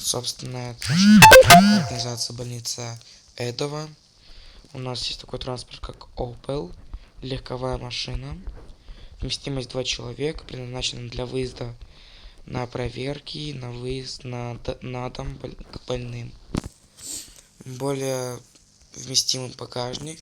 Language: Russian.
Собственно, это наша организация больница Эдова. У нас есть такой транспорт, как Opel, легковая машина. Вместимость 2 человека, предназначена для выезда на проверки, на выезд на дом к больным. Более вместимый багажник.